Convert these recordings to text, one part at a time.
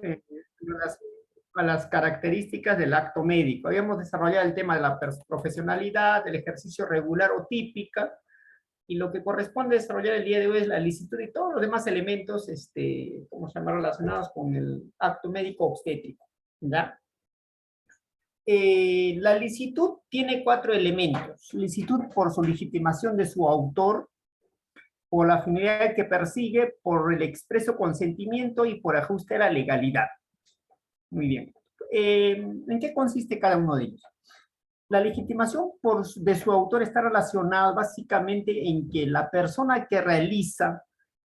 eh, a las características del acto médico. Habíamos desarrollado el tema de la profesionalidad, del ejercicio regular o típica, y lo que corresponde desarrollar el día de hoy es la licitud y todos los demás elementos, ¿cómo se llama?, relacionados con el acto médico obstétrico, ¿ya? La licitud tiene 4 elementos. Licitud por su legitimación de su autor, por la finalidad que persigue, por el expreso consentimiento y por ajuste a la legalidad. Muy bien. ¿En qué consiste cada uno de ellos? La legitimación de su autor está relacionada básicamente en que la persona que realiza,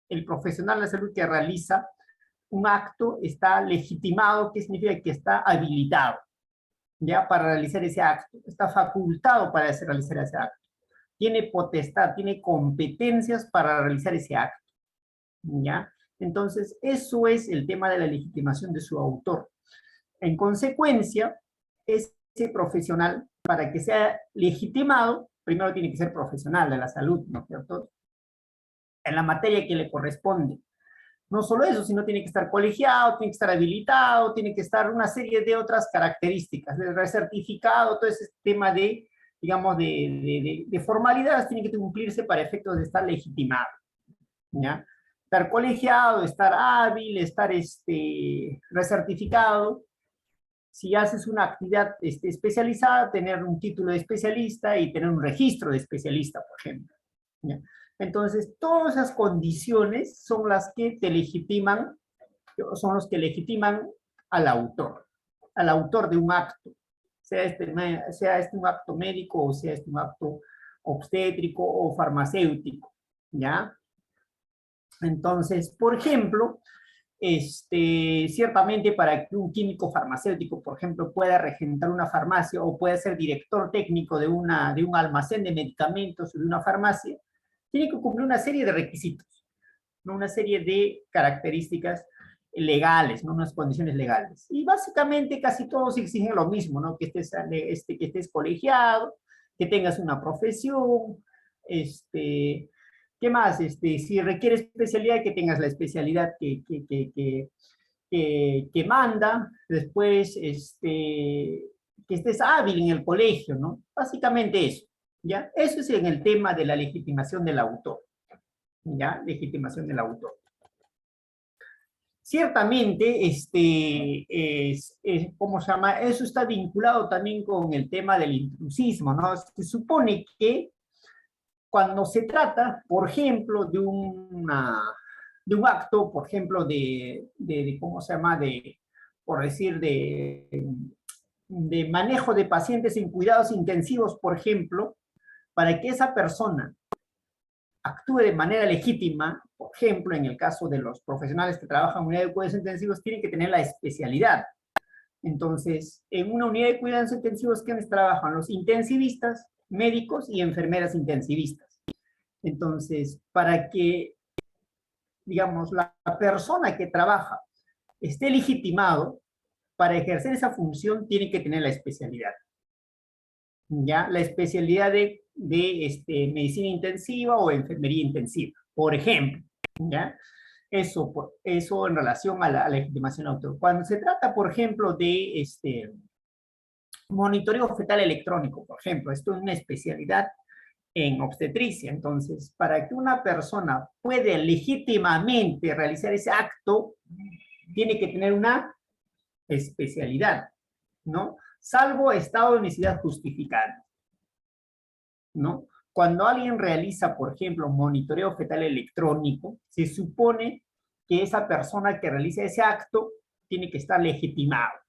el profesional de la salud que realiza un acto está legitimado, que significa que está habilitado, ya, para realizar ese acto, está facultado para realizar ese acto, tiene potestad, tiene competencias para realizar ese acto, ya. Entonces, eso es el tema de la legitimación de su autor. En consecuencia, ese profesional, para que sea legitimado, primero tiene que ser profesional de la salud, ¿no es cierto?, en la materia que le corresponde. No solo eso, sino tiene que estar colegiado, tiene que estar habilitado, tiene que estar una serie de otras características, de recertificado, todo ese tema de, digamos, de formalidades tiene que cumplirse para efectos de estar legitimado, ¿ya? Estar colegiado, estar hábil, estar recertificado. Si haces una actividad especializada, tener un título de especialista y tener un registro de especialista, por ejemplo, ¿ya? Entonces, todas esas condiciones son las que te legitiman, son los que legitiman al autor de un acto, sea este un acto médico o sea este un acto obstétrico o farmacéutico, ¿ya? Entonces, por ejemplo, ciertamente para que un químico farmacéutico, por ejemplo, pueda regentar una farmacia o pueda ser director técnico de un almacén de medicamentos o de una farmacia, tiene que cumplir una serie de requisitos, ¿no?, una serie de características legales, ¿no?, unas condiciones legales. Y básicamente casi todos exigen lo mismo, ¿no?, que estés colegiado, que tengas una profesión, ¿qué más? Si requiere especialidad, que tengas la especialidad que manda. Después, que estés hábil en el colegio, ¿no? Básicamente eso, ¿ya? Eso es en el tema de la legitimación del autor, ¿ya? Legitimación del autor. Ciertamente, ¿cómo se llama? Eso está vinculado también con el tema del intrusismo, ¿no? Se supone que cuando se trata, por ejemplo, de un acto, por ejemplo, ¿cómo se llama?, por decir, de manejo de pacientes en cuidados intensivos, por ejemplo, para que esa persona actúe de manera legítima, por ejemplo, en el caso de los profesionales que trabajan en unidad de cuidados intensivos, tienen que tener la especialidad. Entonces, en una unidad de cuidados intensivos, ¿quiénes trabajan? Los intensivistas, médicos y enfermeras intensivistas. Entonces, para que, digamos, la persona que trabaja esté legitimado para ejercer esa función, tiene que tener la especialidad, ¿ya? La especialidad de medicina intensiva o enfermería intensiva, por ejemplo, ¿ya? Eso en relación a la legitimación autor. Cuando se trata, por ejemplo, de monitoreo fetal electrónico, por ejemplo, esto es una especialidad en obstetricia. Entonces, para que una persona pueda legítimamente realizar ese acto, tiene que tener una especialidad, ¿no? Salvo estado de necesidad justificada, ¿no? Cuando alguien realiza, por ejemplo, monitoreo fetal electrónico, se supone que esa persona que realiza ese acto tiene que estar legitimado.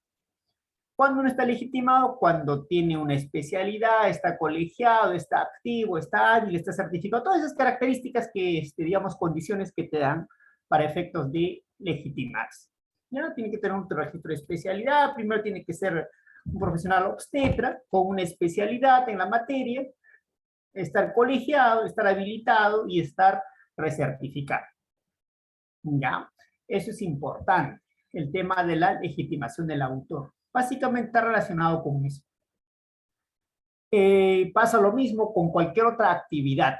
¿Cuándo no está legitimado? Cuando tiene una especialidad, está colegiado, está activo, está hábil, está certificado. Todas esas características que, digamos, condiciones que te dan para efectos de legitimarse. ¿Ya? Tiene que tener un registro de especialidad. Primero tiene que ser un profesional obstetra con una especialidad en la materia, estar colegiado, estar habilitado y estar recertificado. ¿Ya? Eso es importante, el tema de la legitimación del autor. Básicamente está relacionado con eso. Pasa lo mismo con cualquier otra actividad.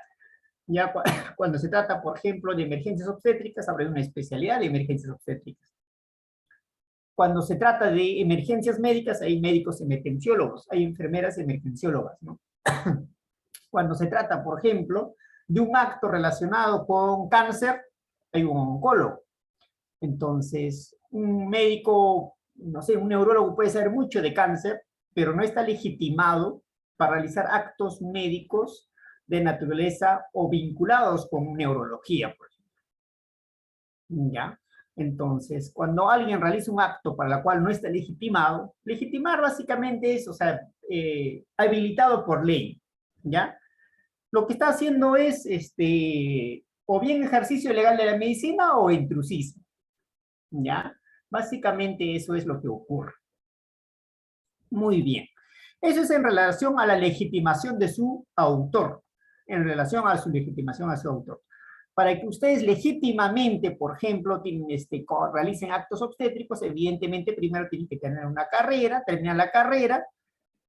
Ya cuando se trata, por ejemplo, de emergencias obstétricas, habrá una especialidad de emergencias obstétricas. Cuando se trata de emergencias médicas, hay médicos emergenciólogos, hay enfermeras emergenciólogas, ¿no? Cuando se trata, por ejemplo, de un acto relacionado con cáncer, hay un oncólogo. Entonces, un médico, no sé, un neurólogo puede saber mucho de cáncer, pero no está legitimado para realizar actos médicos de naturaleza o vinculados con neurología, por ejemplo. ¿Ya? Entonces, cuando alguien realiza un acto para el cual no está legitimado, legitimar básicamente es, o sea, habilitado por ley, ¿ya? Lo que está haciendo es, o bien ejercicio ilegal de la medicina o intrusismo, ¿ya? Básicamente eso es lo que ocurre. Muy bien. Eso es en relación a la legitimación de su autor, en relación a su legitimación a su autor. Para que ustedes legítimamente, por ejemplo, realicen actos obstétricos, evidentemente primero tienen que tener una carrera, terminar la carrera,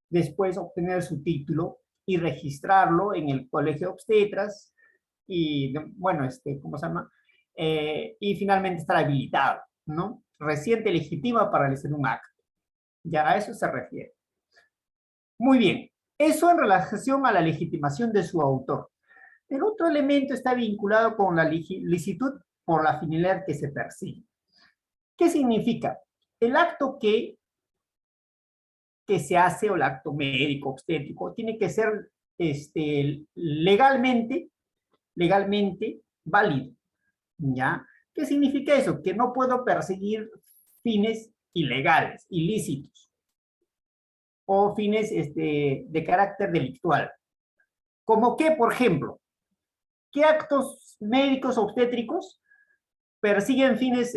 después obtener su título y registrarlo en el colegio de obstetras y, bueno, ¿cómo se llama? Y finalmente estar habilitado, ¿no? Reciente legitima para realizar un acto. Ya a eso se refiere. Muy bien. Eso en relación a la legitimación de su autor. El otro elemento está vinculado con la licitud por la finalidad que se persigue. ¿Qué significa? El acto que se hace, o el acto médico, obstétrico, tiene que ser legalmente válido, ¿ya? ¿Qué significa eso? Que no puedo perseguir fines ilegales, ilícitos, o fines de carácter delictual. ¿Como qué, por ejemplo? ¿Qué actos médicos obstétricos persiguen fines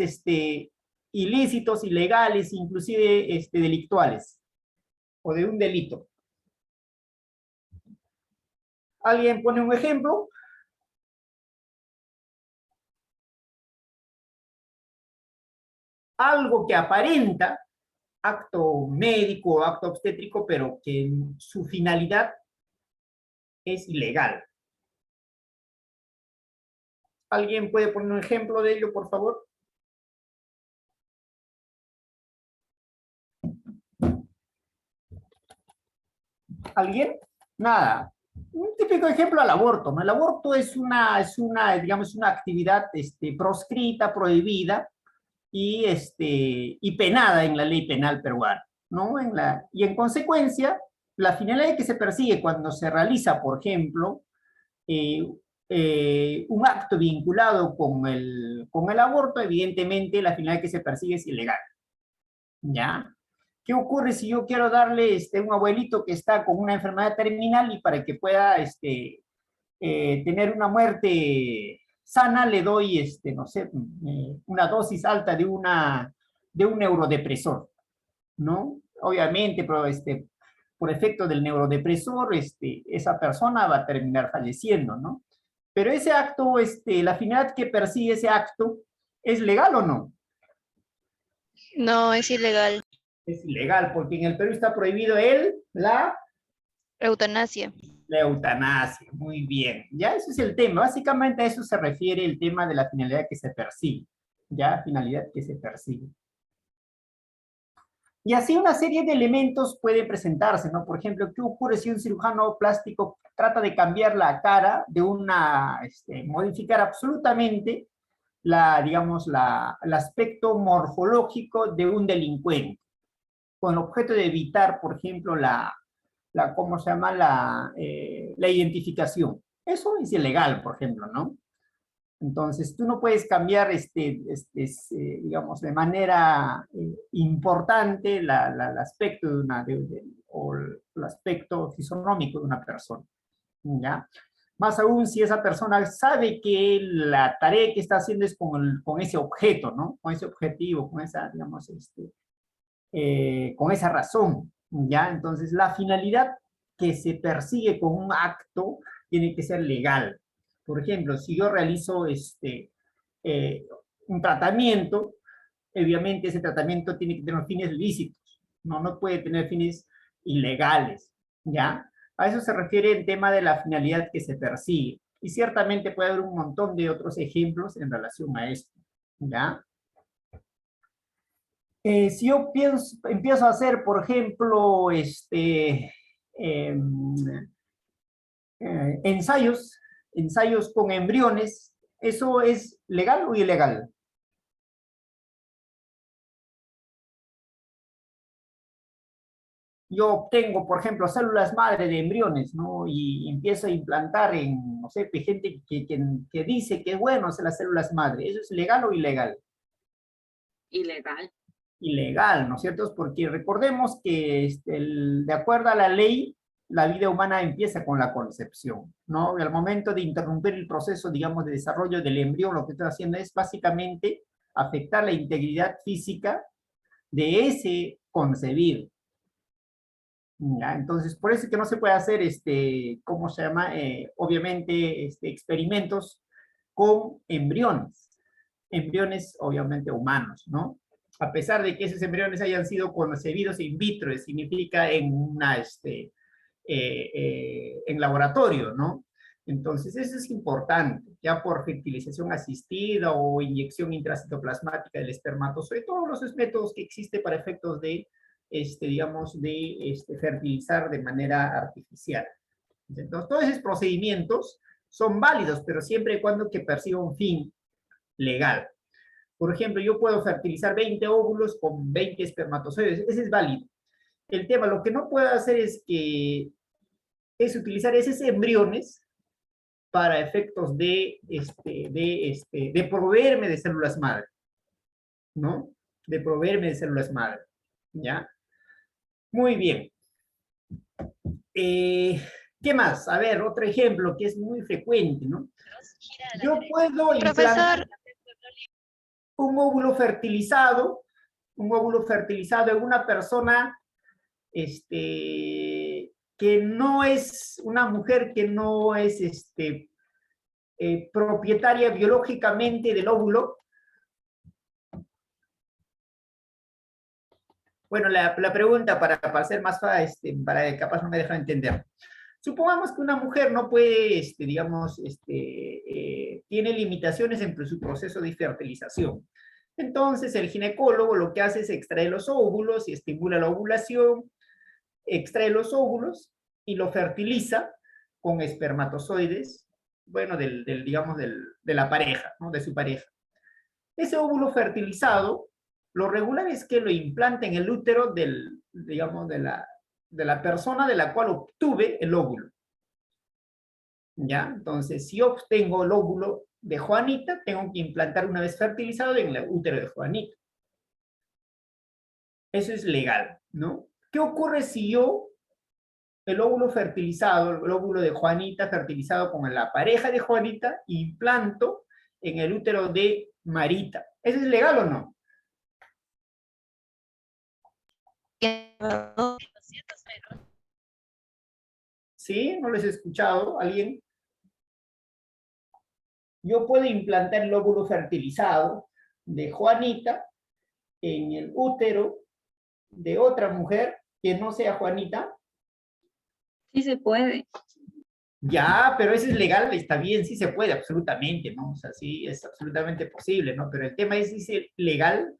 ilícitos, ilegales, inclusive delictuales, o de un delito? ¿Alguien pone un ejemplo? Algo que aparenta acto médico o acto obstétrico, pero que su finalidad es ilegal. ¿Alguien puede poner un ejemplo de ello, por favor? ¿Alguien? Nada. Un típico ejemplo al aborto, ¿no? El aborto es digamos, una actividad proscrita, prohibida y penada en la ley penal peruana, ¿no? Y en consecuencia, la finalidad que se persigue cuando se realiza, por ejemplo, un acto vinculado con el aborto, evidentemente la finalidad que se persigue es ilegal, ¿ya? ¿Qué ocurre si yo quiero darle un abuelito que está con una enfermedad terminal y para que pueda tener una muerte sana, le doy, no sé, una dosis alta de un neurodepresor, ¿no? Obviamente, pero por efecto del neurodepresor, esa persona va a terminar falleciendo, ¿no? Pero ese acto, la finalidad que persigue ese acto, ¿es legal o no? No, es ilegal. Es ilegal, porque en el Perú está prohibido Eutanasia. la eutanasia. Muy bien. Ya, ese es el tema. Básicamente a eso se refiere el tema de la finalidad que se persigue. Ya, finalidad que se persigue. Y así una serie de elementos pueden presentarse, ¿no? Por ejemplo, ¿qué ocurre si un cirujano plástico trata de cambiar la cara de modificar absolutamente digamos, el aspecto morfológico de un delincuente, con el objeto de evitar, por ejemplo, ¿cómo se llama? La identificación. Eso es ilegal, por ejemplo, ¿no? Entonces, tú no puedes cambiar, digamos, de manera importante el aspecto o el aspecto fisonómico de una persona, ¿ya? Más aún si esa persona sabe que la tarea que está haciendo es con ese objeto, ¿no? Con ese objetivo, con esa, digamos, con esa razón, ¿ya? Entonces, la finalidad que se persigue con un acto tiene que ser legal. Por ejemplo, si yo realizo un tratamiento, obviamente ese tratamiento tiene que tener fines lícitos, no puede tener fines ilegales, ¿ya? A eso se refiere el tema de la finalidad que se persigue. Y ciertamente puede haber un montón de otros ejemplos en relación a esto, ¿ya? Si yo empiezo a hacer, por ejemplo, ensayos con embriones, ¿eso es legal o ilegal? Yo obtengo, por ejemplo, células madre de embriones, ¿no? Y empiezo a implantar en, no sé, gente que dice que es bueno hacer las células madre. ¿Eso es legal o ilegal? Ilegal. Ilegal, ¿no es cierto? Porque recordemos que de acuerdo a la ley, la vida humana empieza con la concepción, ¿no? Y al momento de interrumpir el proceso, digamos, de desarrollo del embrión, lo que está haciendo es básicamente afectar la integridad física de ese concebido. ¿Ya? Entonces, por eso es que no se puede hacer, ¿cómo se llama? Obviamente, experimentos con embriones obviamente humanos, ¿no? A pesar de que esos embriones hayan sido concebidos in vitro, significa en laboratorio, ¿no? Entonces, eso es importante, ya por fertilización asistida o inyección intracitoplasmática del espermatozoide, todos los métodos que existen para efectos de, digamos, de fertilizar de manera artificial. Entonces, todos esos procedimientos son válidos, pero siempre y cuando que persiga un fin legal. Por ejemplo, yo puedo fertilizar 20 óvulos con 20 espermatozoides, ese es válido. El tema, lo que no puedo hacer es utilizar esos embriones para efectos de proveerme de células madre, ¿no? De proveerme de células madre, ¿ya? Muy bien. ¿Qué más? A ver, otro ejemplo que es muy frecuente, ¿no? Yo puedo implantar Profesor, un óvulo fertilizado en una persona que no es una mujer que no es propietaria biológicamente del óvulo. Bueno, la pregunta para ser más fácil, para que capaz no me deja entender. Supongamos que una mujer no puede, digamos, tiene limitaciones en su proceso de fertilización. Entonces, el ginecólogo lo que hace es extraer los óvulos y estimula la ovulación, extrae los óvulos y lo fertiliza con espermatozoides, bueno, digamos, de la pareja, ¿no? De su pareja. Ese óvulo fertilizado, lo regular es que lo implanta en el útero digamos, de la persona de la cual obtuve el óvulo. ¿Ya? Entonces, si yo obtengo el óvulo de Juanita, tengo que implantar una vez fertilizado en el útero de Juanita. Eso es legal, ¿no? ¿Qué ocurre si yo, el óvulo fertilizado, el óvulo de Juanita fertilizado con la pareja de Juanita, implanto en el útero de Marita? ¿Eso es legal o no? ¿Sí? ¿No les he escuchado? ¿Alguien? Yo puedo implantar el óvulo fertilizado de Juanita en el útero de otra mujer que no sea Juanita. Sí se puede. Ya, pero eso es legal, está bien, sí se puede, absolutamente, ¿no? O sea, sí, es absolutamente posible, ¿no? Pero el tema es, ¿dice legal?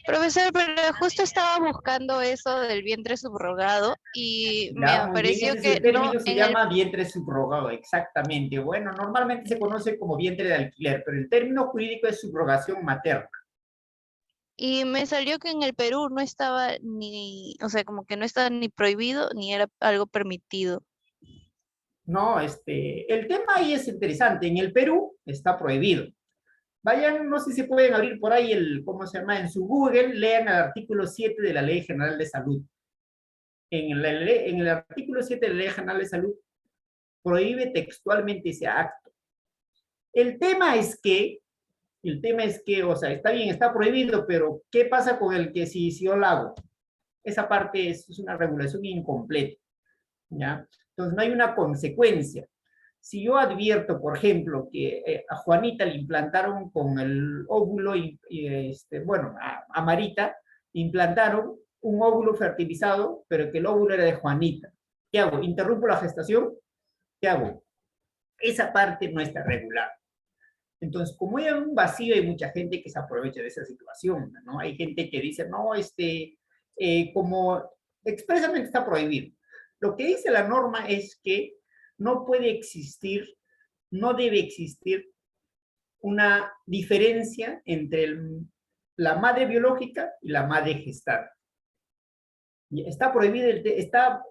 profesor, pero justo estaba buscando eso del vientre subrogado y me Ya, muy bien, apareció ese es que el no término, se en el llama vientre subrogado, exactamente. Bueno, normalmente se conoce como vientre de alquiler, pero el término jurídico es subrogación materna. y me salió que en el Perú no estaba ni, o sea, como que no estaba ni prohibido ni era algo permitido. No, el tema ahí es interesante. En el Perú está prohibido. Vayan, no sé si pueden abrir por ahí ¿cómo se llama? En su Google, lean el artículo 7 de la Ley General de Salud. En el artículo 7 de la Ley General de Salud prohíbe textualmente ese acto. El tema es que, o sea, está bien, está prohibido, pero ¿qué pasa con el que si yo lo hago? Esa parte es una regulación incompleta, ¿ya? Entonces no hay una consecuencia. Si yo advierto, por ejemplo, que a Juanita le implantaron con el óvulo, bueno, a Marita implantaron un óvulo fertilizado, pero que el óvulo era de Juanita. ¿Qué hago? ¿Interrumpo la gestación? ¿Qué hago? Esa parte no está regulada. Entonces, como hay un vacío, hay mucha gente que se aprovecha de esa situación, ¿no? Hay gente que dice, no, como expresamente está prohibido. Lo que dice la norma es que no puede existir, no debe existir una diferencia entre la madre biológica y la madre gestante. Está prohibido,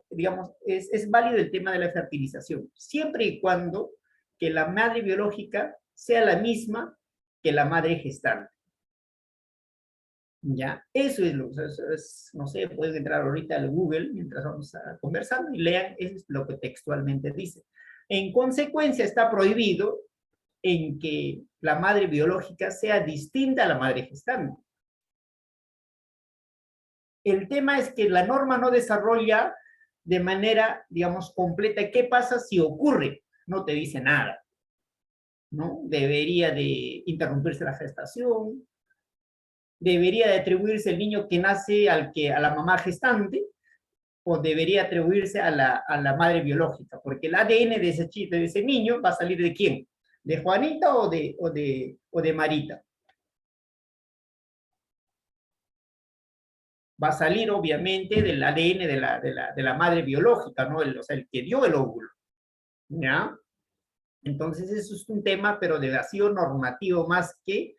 digamos, es válido el tema de la fertilización, siempre y cuando que la madre biológica sea la misma que la madre gestante. ¿Ya? Eso es lo, no sé, pueden entrar ahorita al Google mientras vamos conversando y lean, eso es lo que textualmente dice. En consecuencia, está prohibido en que la madre biológica sea distinta a la madre gestante. El tema es que la norma no desarrolla de manera, digamos, completa qué pasa si ocurre. No te dice nada, ¿no? Debería de interrumpirse la gestación, debería de atribuirse el niño que nace a la mamá gestante, o debería atribuirse a la madre biológica, porque el ADN de ese niño va a salir ¿de quién? ¿De Juanita o de Marita? Va a salir obviamente del ADN de la madre biológica, ¿no? O sea, el que dio el óvulo, ¿ya? Entonces eso es un tema, pero de vacío normativo más que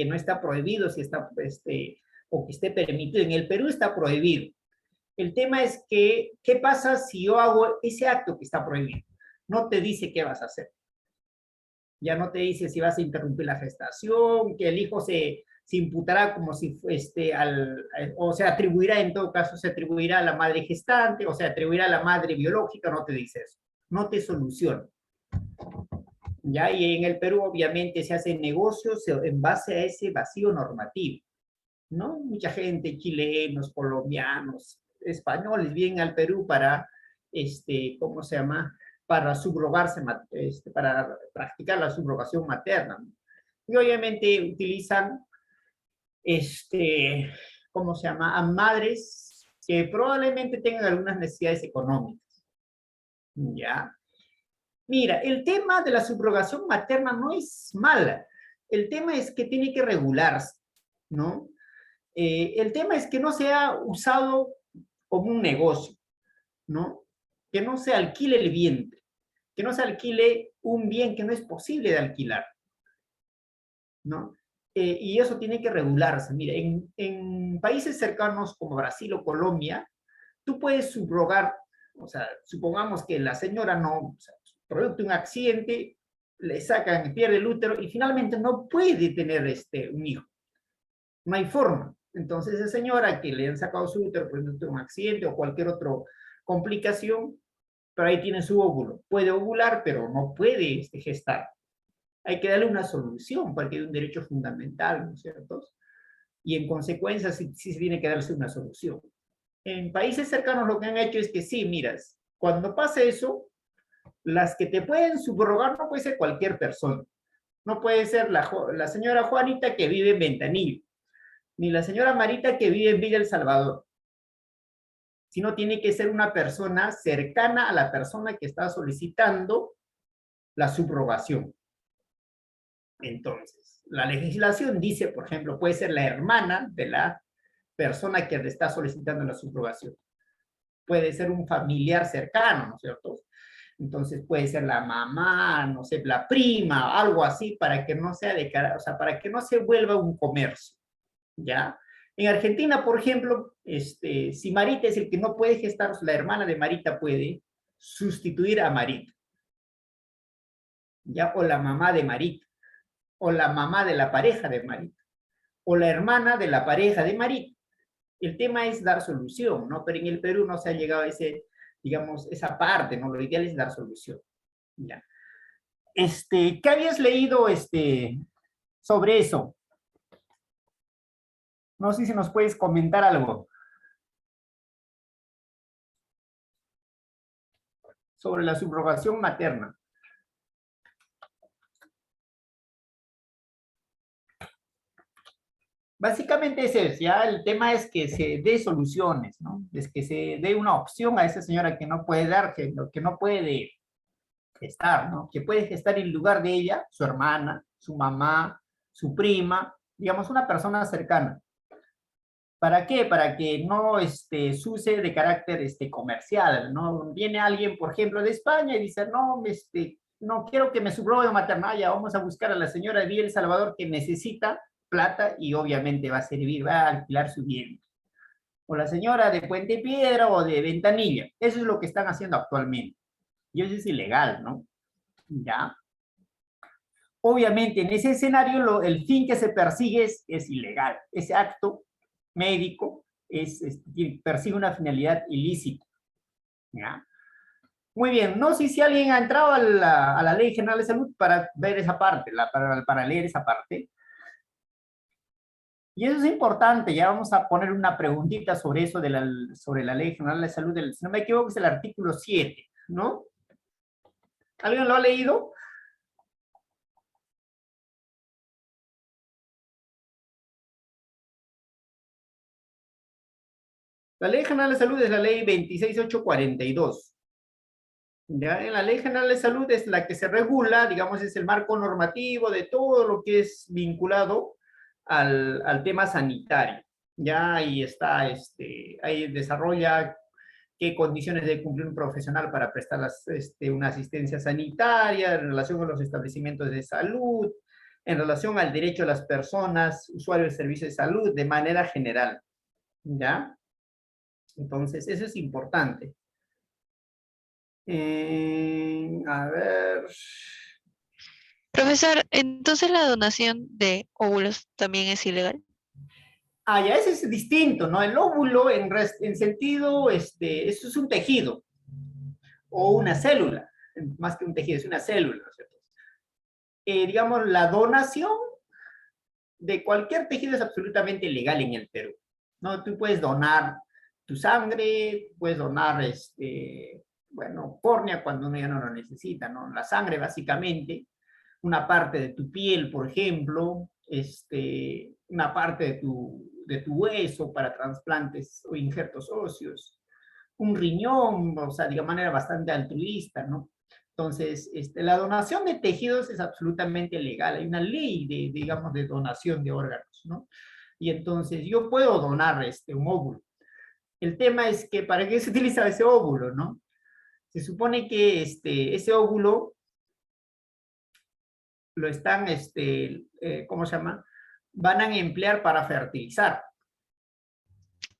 no está prohibido, si está, o que esté permitido. En el Perú está prohibido. El tema es que, ¿qué pasa si yo hago ese acto que está prohibido? No te dice qué vas a hacer. Ya no te dice si vas a interrumpir la gestación, que el hijo se imputará como si o se atribuirá, en todo caso, se atribuirá a la madre gestante, o se atribuirá a la madre biológica, no te dice eso. No te soluciona. ¿Ya? Y en el Perú, obviamente, se hacen negocios en base a ese vacío normativo, ¿no? Mucha gente, chilenos, colombianos, españoles, vienen al Perú para, ¿cómo se llama? Para subrogarse, para practicar la subrogación materna. Y obviamente utilizan, ¿cómo se llama? A madres que probablemente tengan algunas necesidades económicas. ¿Ya? Mira, el tema de la subrogación materna no es mala. El tema es que tiene que regularse, ¿no? El tema es que no sea usado como un negocio, ¿no? Que no se alquile el vientre, que no se alquile un bien que no es posible de alquilar, ¿no? Y eso tiene que regularse. Mira, en países cercanos como Brasil o Colombia, tú puedes subrogar, o sea, supongamos que la señora no, o sea, producto de un accidente, le sacan, pierde el útero y finalmente no puede tener un hijo. No hay forma. Entonces, esa señora que le han sacado su útero por un accidente o cualquier otra complicación, pero ahí tiene su óvulo. Puede ovular, pero no puede gestar. Hay que darle una solución porque es un derecho fundamental, ¿no es cierto? Y en consecuencia, sí se tiene que darse una solución. En países cercanos lo que han hecho es que sí, miras, cuando pasa eso, las que te pueden subrogar no puede ser cualquier persona. No puede ser la señora Juanita que vive en Ventanillo, ni la señora Marita que vive en Villa El Salvador, sino tiene que ser una persona cercana a la persona que está solicitando la subrogación. Entonces, la legislación dice, por ejemplo, puede ser la hermana de la persona que le está solicitando la subrogación. Puede ser un familiar cercano, ¿no es cierto? Entonces puede ser la mamá, no sé, la prima, algo así, para que no sea o sea, para que no se vuelva un comercio, ¿ya? En Argentina, por ejemplo, si Marita es el que no puede gestar, la hermana de Marita puede sustituir a Marita, ¿ya? O la mamá de Marita, o la mamá de la pareja de Marita, o la hermana de la pareja de Marita. El tema es dar solución, ¿no? Pero en el Perú no se ha llegado a digamos, esa parte, ¿no? Lo ideal es dar solución. ¿Ya? ¿Qué habías leído sobre eso? No sé si nos puedes comentar algo. Sobre la subrogación materna. Básicamente es eso, ya el tema es que se dé soluciones, ¿no? Es que se dé una opción a esa señora que no puede dar, que no puede gestar, ¿no? Que puede gestar en lugar de ella su hermana, su mamá, su prima, digamos una persona cercana. ¿Para qué? Para que no se use de carácter comercial, ¿no? Viene alguien, por ejemplo, de España y dice, no, no quiero que me subrogue maternal, ya vamos a buscar a la señora de El Salvador que necesita plata y obviamente va a servir, va a alquilar su bien. O la señora de Puente Piedra o de Ventanilla. Eso es lo que están haciendo actualmente. Y eso es ilegal, ¿no? Ya. Obviamente, en ese escenario, el fin que se persigue es ilegal. Ese acto médico persigue una finalidad ilícita. ¿Ya? Muy bien, no sé si alguien ha entrado a la Ley General de Salud para ver esa parte, para leer esa parte. Y eso es importante, ya vamos a poner una preguntita sobre eso, sobre la Ley General de Salud, si no me equivoco es el artículo 7, ¿no? ¿Alguien lo ha leído? La Ley General de Salud es la Ley 26842. ¿Ya? En la Ley General de Salud es la que se regula, digamos, es el marco normativo de todo lo que es vinculado al tema sanitario. Ya ahí está, ahí desarrolla qué condiciones debe cumplir un profesional para prestar una asistencia sanitaria en relación con los establecimientos de salud, en relación al derecho de las personas, usuarios de servicios de salud, de manera general. ¿Ya? Entonces, eso es importante. A ver. Profesor, entonces la donación de óvulos también es ilegal. Ah, ya, ese es distinto, ¿no? El óvulo, en sentido, eso es un tejido o una célula, más que un tejido, es una célula, ¿no es cierto? Digamos, la donación de cualquier tejido es absolutamente legal en el Perú, ¿no? Tú puedes donar tu sangre, puedes donar, bueno, córnea cuando uno ya no lo necesita, ¿no? La sangre, básicamente, una parte de tu piel, por ejemplo, una parte de tu hueso para trasplantes o injertos óseos, un riñón, o sea, de manera bastante altruista, ¿no? Entonces, la donación de tejidos es absolutamente legal. Hay una ley digamos, de donación de órganos, ¿no? Y entonces yo puedo donar un óvulo. El tema es que, ¿para qué se utiliza ese óvulo, no? Se supone que ese óvulo lo están, ¿cómo se llama? Van a emplear para fertilizar.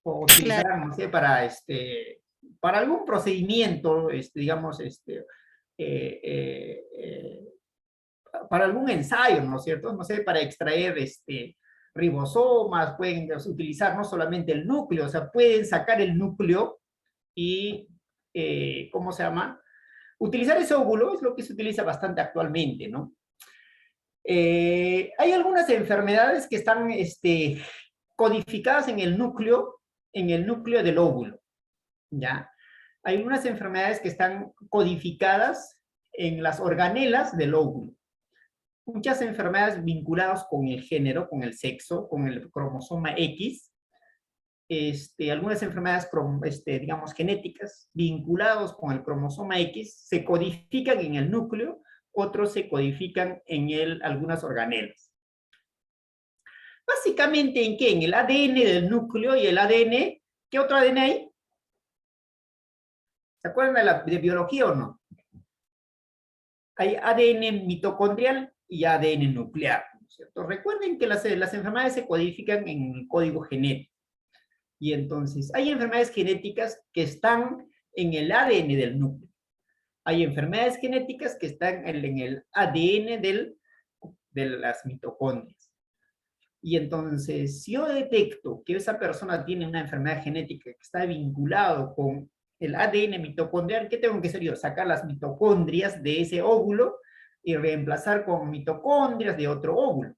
O utilizar, Claro. no sé, para algún procedimiento, digamos, para algún ensayo, ¿no es cierto? No sé, para extraer ribosomas, pueden utilizar no solamente el núcleo, o sea, pueden sacar el núcleo y, ¿cómo se llama? Utilizar ese óvulo es lo que se utiliza bastante actualmente, ¿no? Hay algunas enfermedades que están codificadas en el núcleo del óvulo, ¿ya? Hay unas enfermedades que están codificadas en las organelas del óvulo. Muchas enfermedades vinculadas con el género, con el sexo, con el cromosoma X, algunas enfermedades, digamos, genéticas vinculadas con el cromosoma X se codifican en el núcleo, otros se codifican en algunas organelas. Básicamente, ¿en qué? En el ADN del núcleo y el ADN, ¿qué otro ADN hay? ¿Se acuerdan de biología o no? Hay ADN mitocondrial y ADN nuclear, ¿no es cierto? Recuerden que las enfermedades se codifican en el código genético. Y entonces, hay enfermedades genéticas que están en el ADN del núcleo. Hay enfermedades genéticas que están en el ADN de las mitocondrias. Y entonces, si yo detecto que esa persona tiene una enfermedad genética que está vinculado con el ADN mitocondrial, ¿qué tengo que hacer yo? Sacar las mitocondrias de ese óvulo y reemplazar con mitocondrias de otro óvulo.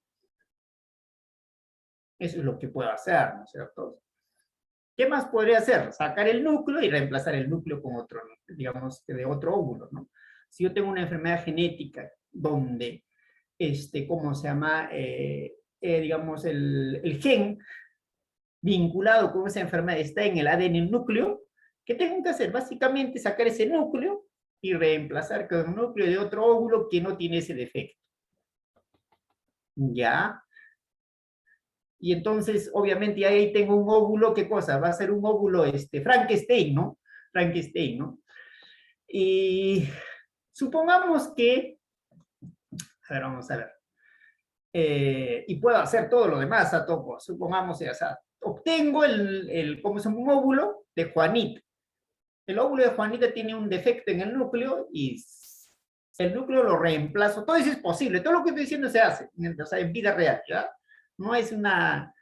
Eso es lo que puedo hacer, ¿no es cierto? ¿Qué más podría hacer? Sacar el núcleo y reemplazar el núcleo con otro, digamos, de otro óvulo, ¿no? Si yo tengo una enfermedad genética donde, ¿cómo se llama? Digamos, el gen vinculado con esa enfermedad está en el ADN núcleo, ¿qué tengo que hacer? Básicamente sacar ese núcleo y reemplazar con el núcleo de otro óvulo que no tiene ese defecto. ¿Ya? Y entonces, obviamente, ahí tengo un óvulo, ¿qué cosa? Va a ser un óvulo Frankenstein, ¿no? Frankenstein, ¿no? Y supongamos que, a ver, vamos a ver, y puedo hacer todo lo demás a topo, supongamos, o sea, obtengo ¿cómo es? Un óvulo de Juanita. El óvulo de Juanita tiene un defecto en el núcleo y el núcleo lo reemplazo. Todo eso es posible, todo lo que estoy diciendo se hace, o sea, en vida real, ¿ya? No es una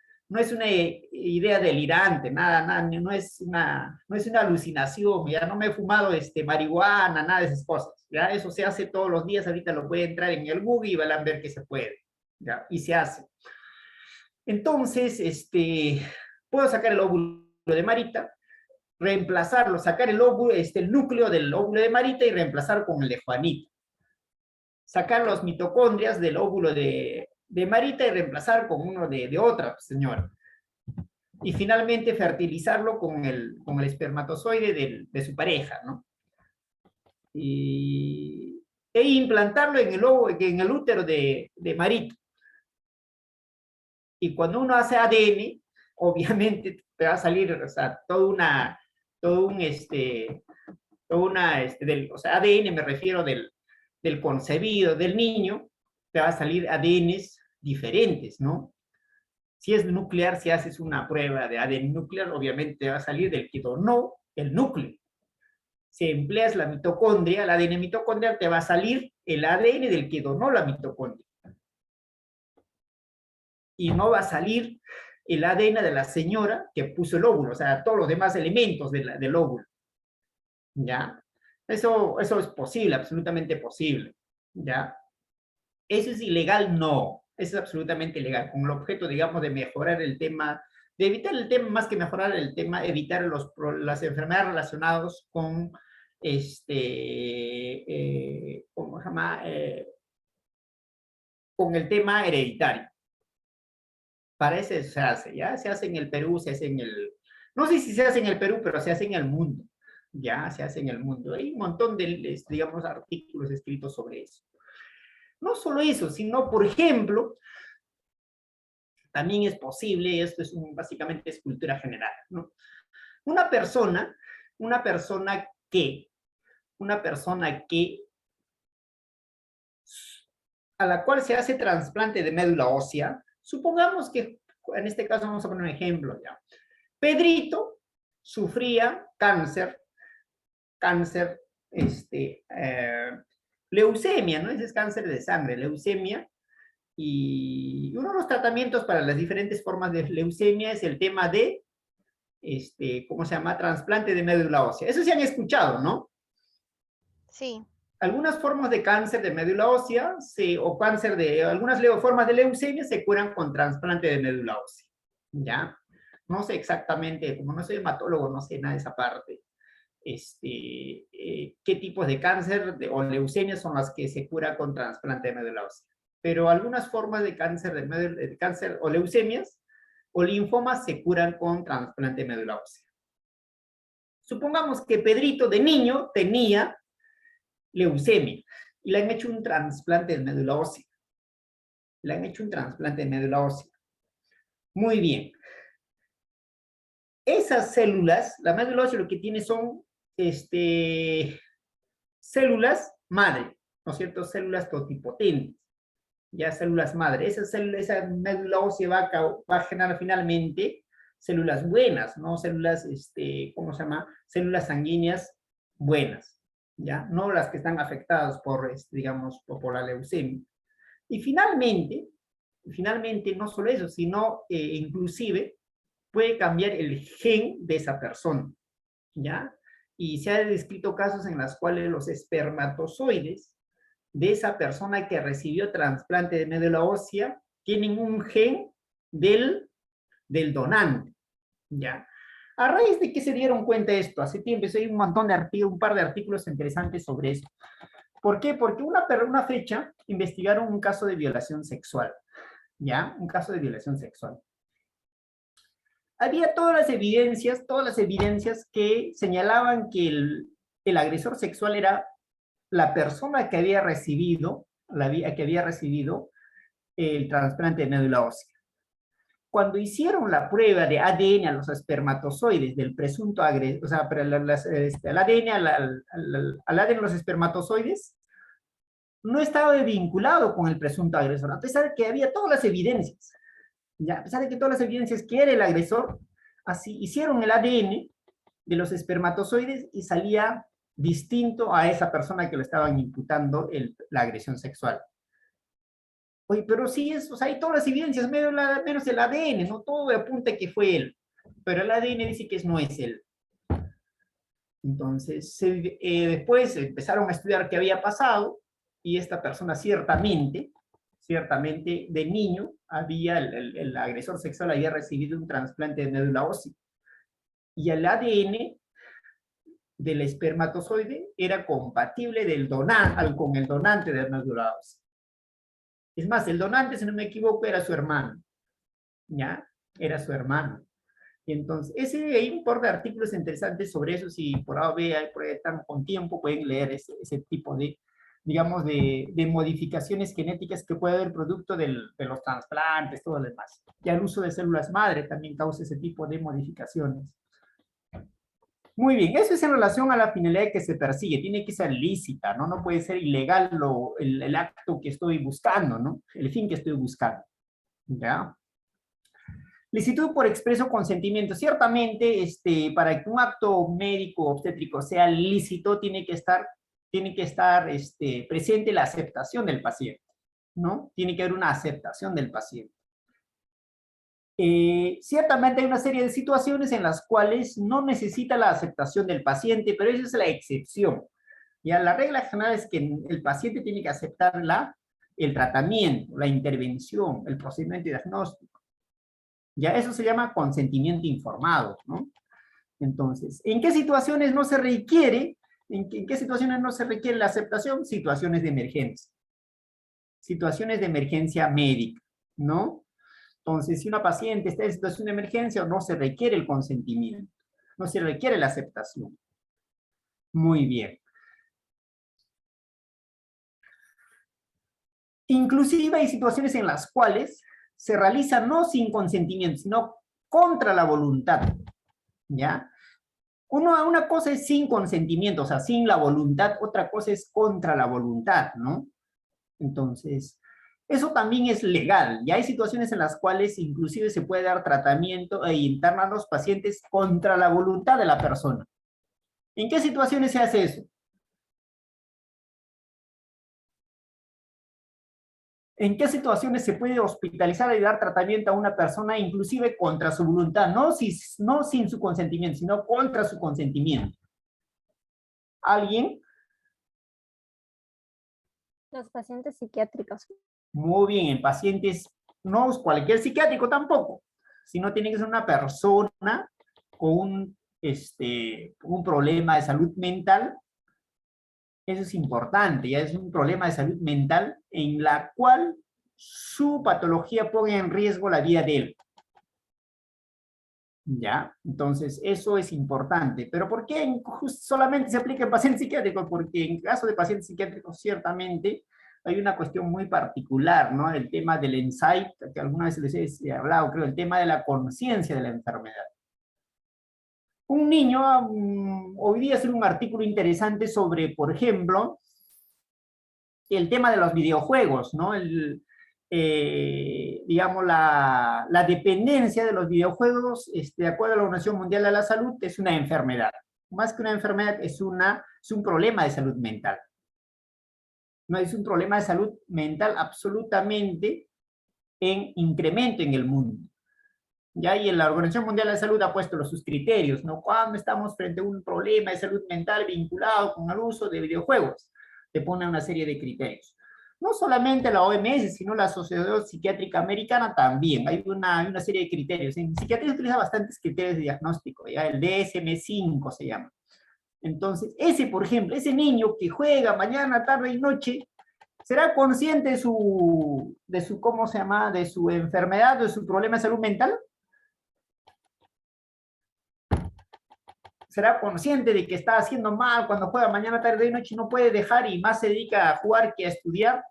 idea delirante, nada, no es una alucinación, ya no me he fumado marihuana, nada de esas cosas, ya, eso se hace todos los días, ahorita lo puede entrar en el Google y van a ver que se puede, ya, y se hace. Entonces, puedo sacar el óvulo de Marita, reemplazarlo, sacar el óvulo, el núcleo del óvulo de Marita y reemplazar con el de Juanita. Sacar los mitocondrias del óvulo de Marita y reemplazar con uno de otra señora. Y finalmente fertilizarlo con el espermatozoide de su pareja, ¿no? E implantarlo en el útero de Marita. Y cuando uno hace ADN, obviamente te va a salir, o sea, o sea, ADN me refiero del concebido, del niño, te va a salir ADNs diferentes, ¿no? Si es nuclear, si haces una prueba de ADN nuclear, obviamente te va a salir del que donó el núcleo. Si empleas la mitocondria, el ADN mitocondrial, te va a salir el ADN del que donó la mitocondria. Y no va a salir el ADN de la señora que puso el óvulo, o sea, todos los demás elementos del óvulo. ¿Ya? Eso es posible, absolutamente posible. ¿Ya? ¿Eso es ilegal? No. Eso es absolutamente ilegal. Con el objeto, digamos, de mejorar el tema, de evitar el tema, más que mejorar el tema, evitar las enfermedades relacionadas con, ¿cómo se llama? Con el tema hereditario. Para eso se hace, ¿ya? Se hace en el Perú, se hace no sé si se hace en el Perú, pero se hace en el mundo. Ya, se hace en el mundo. Hay un montón de, digamos, artículos escritos sobre eso. No solo eso, sino, por ejemplo, también es posible, esto es básicamente es cultura general, ¿no? Una persona que, a la cual se hace trasplante de médula ósea, supongamos que, en este caso vamos a poner un ejemplo, ya. Pedrito sufría cáncer, leucemia, ¿no? Ese es cáncer de sangre, leucemia. Y uno de los tratamientos para las diferentes formas de leucemia es el tema de, ¿cómo se llama? Trasplante de médula ósea. Eso se han escuchado, ¿no? Sí. Algunas formas de cáncer de médula ósea o cáncer de algunas formas de leucemia se curan con trasplante de médula ósea. ¿Ya? No sé exactamente, como no soy hematólogo, no sé nada de esa parte. Qué tipos de cáncer o leucemia son las que se cura con trasplante de médula ósea. Pero algunas formas de cáncer o leucemias o linfomas se curan con trasplante de médula ósea. Supongamos que Pedrito de niño tenía leucemia y le han hecho un trasplante de médula ósea. Muy bien. Esas células, la médula ósea lo que tiene son células madre, ¿no es cierto? Células totipotentes, ya células madre. Esa médula ósea va a generar finalmente células buenas, ¿no? Células, ¿cómo se llama? Células sanguíneas buenas, ¿ya? No las que están afectadas por, digamos, por la leucemia. Y finalmente, no solo eso, sino inclusive puede cambiar el gen de esa persona, ¿ya? Y se han descrito casos en los cuales los espermatozoides de esa persona que recibió trasplante de médula ósea tienen un gen del donante, ¿ya? ¿A raíz de qué se dieron cuenta de esto? Hace tiempo hay un par de artículos interesantes sobre eso. ¿Por qué? Porque una fecha investigaron un caso de violación sexual, ¿ya? Un caso de violación sexual. Había todas las evidencias que señalaban que el agresor sexual era la persona que había recibido, el trasplante de médula ósea. Cuando hicieron la prueba de ADN a los espermatozoides del presunto agresor, o sea, al ADN, al ADN de los espermatozoides, no estaba vinculado con el presunto agresor, a pesar de que había todas las evidencias. Ya, a pesar de que todas las evidencias que era el agresor, así hicieron el ADN de los espermatozoides y salía distinto a esa persona que le estaban imputando la agresión sexual. Oye, pero sí es, o sea, hay todas las evidencias, menos el ADN, no todo apunta que fue él, pero el ADN dice que no es él. Entonces, después empezaron a estudiar qué había pasado, y esta persona ciertamente de niño, el agresor sexual había recibido un trasplante de médula ósea. Y el ADN del espermatozoide era compatible con el donante de médula ósea. Es más, el donante, si no me equivoco, era su hermano. ¿Ya? Era su hermano. Y entonces, hay un par de artículos interesantes sobre eso. Si por ahí están con tiempo, pueden leer ese tipo de, digamos, de modificaciones genéticas que puede haber producto de los trasplantes, todo lo demás. Ya el uso de células madre también causa ese tipo de modificaciones. Muy bien, eso es en relación a la finalidad que se persigue. Tiene que ser lícita, ¿no? No puede ser ilegal el acto que estoy buscando, ¿no? El fin que estoy buscando. ¿Ya? Licitud por expreso consentimiento. Ciertamente, para que un acto médico obstétrico sea lícito, tiene que estar presente la aceptación del paciente, ¿no? Tiene que haber una aceptación del paciente. Ciertamente hay una serie de situaciones en las cuales no necesita la aceptación del paciente, pero esa es la excepción. Ya la regla general es que el paciente tiene que aceptar el tratamiento, la intervención, el procedimiento diagnóstico. Ya eso se llama consentimiento informado, ¿no? Entonces, ¿en qué situaciones no se requiere? ¿En qué situaciones no se requiere la aceptación? Situaciones de emergencia. Situaciones de emergencia médica, ¿no? Entonces, si una paciente está en situación de emergencia, no se requiere el consentimiento, no se requiere la aceptación. Muy bien. Inclusive hay situaciones en las cuales se realiza no sin consentimiento, sino contra la voluntad, ¿ya? Una cosa es sin consentimiento, o sea, sin la voluntad, otra cosa es contra la voluntad, ¿no? Entonces, eso también es legal, y hay situaciones en las cuales inclusive se puede dar tratamiento e internar a los pacientes contra la voluntad de la persona. ¿En qué situaciones se hace eso? ¿En qué situaciones se puede hospitalizar y dar tratamiento a una persona inclusive contra su voluntad? No sin su consentimiento, sino contra su consentimiento. ¿Alguien? Los pacientes psiquiátricos. Muy bien, en pacientes, no cualquier psiquiátrico tampoco, sino tiene que ser una persona con un problema de salud mental. Eso es importante, ya es un problema de salud mental en la cual su patología pone en riesgo la vida de él. ¿Ya? Entonces, eso es importante. ¿Pero por qué solamente se aplica en pacientes psiquiátricos? Porque en caso de pacientes psiquiátricos, ciertamente, hay una cuestión muy particular, ¿no? El tema del insight, que alguna vez les he hablado, creo, el tema de la conciencia de la enfermedad. Un niño, hoy día es un artículo interesante sobre, por ejemplo, el tema de los videojuegos, ¿no? Digamos, la dependencia de los videojuegos, de acuerdo a la Organización Mundial de la Salud, es una enfermedad. Más que una enfermedad, es un problema de salud mental. No es un problema de salud mental absolutamente en incremento en el mundo. Ya, y la Organización Mundial de la Salud ha puesto sus criterios, ¿no? Cuando estamos frente a un problema de salud mental vinculado con el uso de videojuegos, te pone una serie de criterios. No solamente la OMS, sino la Sociedad Psiquiátrica Americana también. Hay una serie de criterios. En psiquiatría se utiliza bastantes criterios de diagnóstico, ya el DSM-5 se llama. Entonces, por ejemplo, ese niño que juega mañana, tarde y noche, ¿será consciente de su ¿cómo se llama? De su enfermedad, de su problema de salud mental? será consciente de que está haciendo mal cuando juega mañana, tarde y noche, no puede dejar y más se dedica a jugar que a estudiar,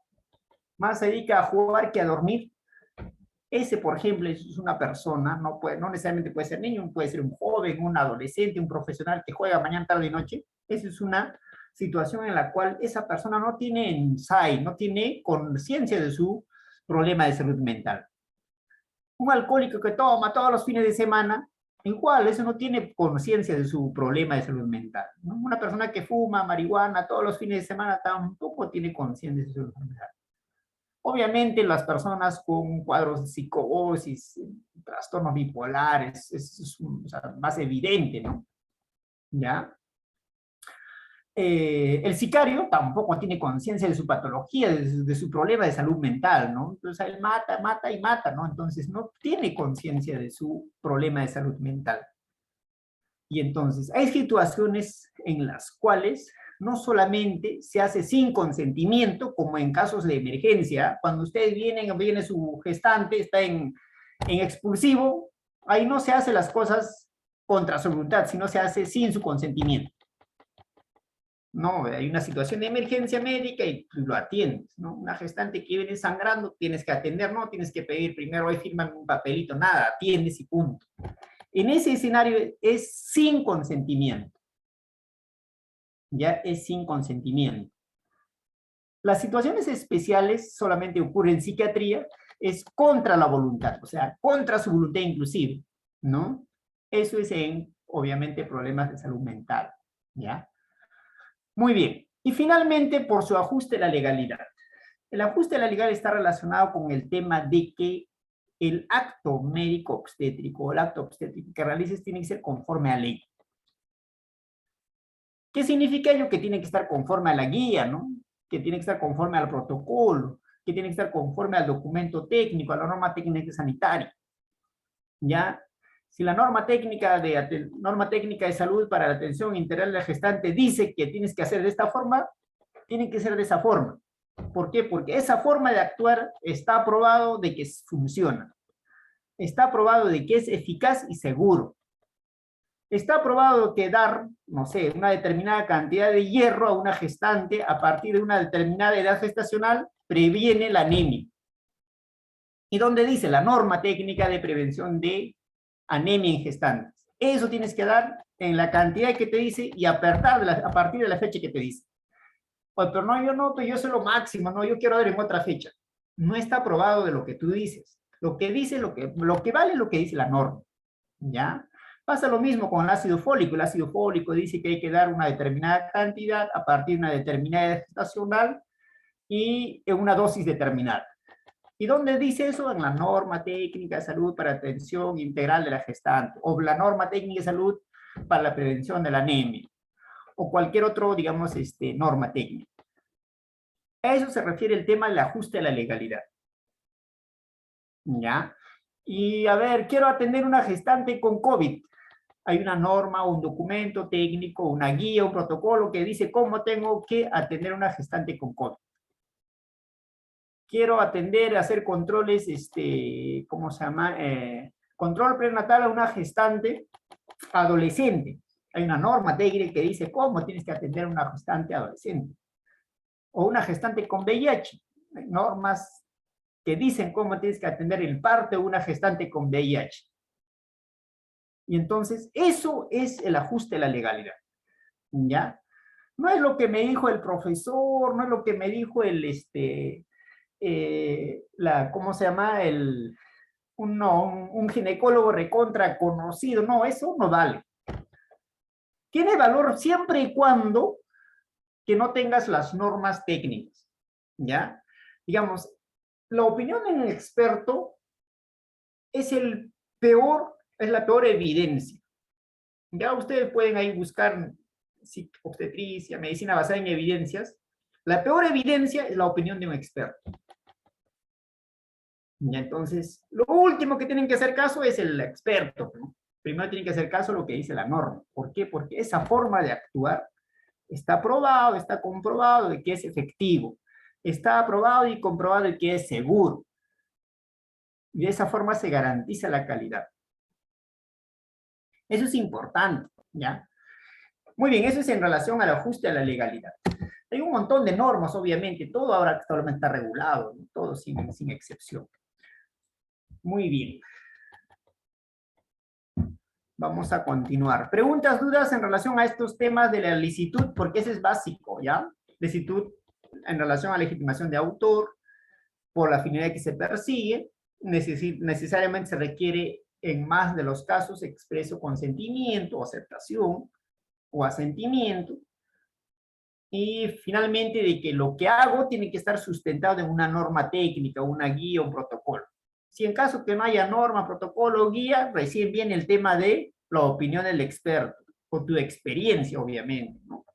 más se dedica a jugar que a dormir. Ese, por ejemplo, es una persona, no necesariamente puede ser niño, puede ser un joven, un adolescente, un profesional que juega mañana, tarde y noche. Esa es una situación en la cual esa persona no tiene insight, no tiene conciencia de su problema de salud mental. Un alcohólico que toma todos los fines de semana, igual, eso no tiene conciencia de su problema de salud mental, ¿no? Una persona que fuma marihuana todos los fines de semana tampoco tiene conciencia de su salud mental. Obviamente las personas con cuadros de psicosis, trastornos bipolares, es o sea, más evidente, ¿no? ¿Ya? El sicario tampoco tiene conciencia de su patología, de su problema de salud mental, ¿no? Entonces él mata, mata y mata, ¿no? Entonces no tiene conciencia de su problema de salud mental. Y entonces hay situaciones en las cuales no solamente se hace sin consentimiento, como en casos de emergencia, cuando ustedes viene su gestante, está en expulsivo, ahí no se hace las cosas contra su voluntad, sino se hace sin su consentimiento. No, hay una situación de emergencia médica y lo atiendes, ¿no? Una gestante que viene sangrando, tienes que atender, no tienes que pedir primero, ahí firman un papelito, nada, atiendes y punto. En ese escenario es sin consentimiento. Ya es sin consentimiento. Las situaciones especiales solamente ocurren en psiquiatría, es contra la voluntad, o sea, contra su voluntad inclusive, ¿no? Eso es en, obviamente, problemas de salud mental, ¿ya? Muy bien. Y finalmente, por su ajuste a la legalidad. El ajuste a la legalidad está relacionado con el tema de que el acto médico obstétrico o el acto obstétrico que realices tiene que ser conforme a ley. ¿Qué significa ello? Que tiene que estar conforme a la guía, ¿no? Que tiene que estar conforme al protocolo, que tiene que estar conforme al documento técnico, a la norma técnica sanitaria. ¿Ya? Si la norma técnica de salud para la atención integral del gestante dice que tienes que hacer de esta forma, tiene que ser de esa forma. ¿Por qué? Porque esa forma de actuar está probado de que funciona. Está probado de que es eficaz y seguro. Está probado que dar, no sé, una determinada cantidad de hierro a una gestante a partir de una determinada edad gestacional previene la anemia. ¿Y dónde dice? La norma técnica de prevención de anemia en gestantes. Eso tienes que dar en la cantidad que te dice y a partir de la fecha que te dice. Oye, pero no, yo soy lo máximo, no, yo quiero dar en otra fecha. No está probado de lo que tú dices. Lo que dice, lo que vale es lo que dice la norma. ¿Ya? Pasa lo mismo con el ácido fólico. El ácido fólico dice que hay que dar una determinada cantidad a partir de una determinada edad gestacional y en una dosis determinada. ¿Y dónde dice eso? En la norma técnica de salud para atención integral de la gestante, o la norma técnica de salud para la prevención de la anemia, o cualquier otro, digamos, norma técnica. A eso se refiere el tema del ajuste a la legalidad. ¿Ya? Y a ver, quiero atender una gestante con COVID. Hay una norma, un documento técnico, una guía, un protocolo que dice cómo tengo que atender a una gestante con COVID. Quiero atender, hacer controles, ¿cómo se llama? Control prenatal a una gestante adolescente. Hay una norma técnica que dice cómo tienes que atender a una gestante adolescente. O una gestante con VIH. Hay normas que dicen cómo tienes que atender el parto de una gestante con VIH. Y entonces, eso es el ajuste a la legalidad. ¿Ya? No es lo que me dijo el profesor, no es lo que me dijo el, ¿cómo se llama? Un ginecólogo recontra conocido. No, eso no vale. Tiene valor siempre y cuando que no tengas las normas técnicas, ¿ya? Digamos, la opinión de un experto es la peor evidencia. Ya ustedes pueden ahí buscar obstetricia, medicina basada en evidencias. La peor evidencia es la opinión de un experto. Y entonces, lo último que tienen que hacer caso es el experto, ¿no? Primero tienen que hacer caso a lo que dice la norma. ¿Por qué? Porque esa forma de actuar está probado, está comprobado de que es efectivo. Está aprobado y comprobado de que es seguro. Y de esa forma se garantiza la calidad. Eso es importante, ¿ya? Muy bien, eso es en relación al ajuste a la legalidad. Hay un montón de normas, obviamente, todo ahora actualmente está regulado, ¿no? Todo sin excepción. Muy bien. Vamos a continuar. Preguntas, dudas en relación a estos temas de la licitud, porque ese es básico, ¿ya? Licitud en relación a legitimación de autor, por la finalidad que se persigue, necesariamente se requiere en más de los casos expreso consentimiento, o aceptación, o asentimiento, y finalmente de que lo que hago tiene que estar sustentado en una norma técnica, una guía, un protocolo. Si en caso que no haya norma, protocolo o guía, recién viene el tema de la opinión del experto, o tu experiencia, obviamente, ¿no?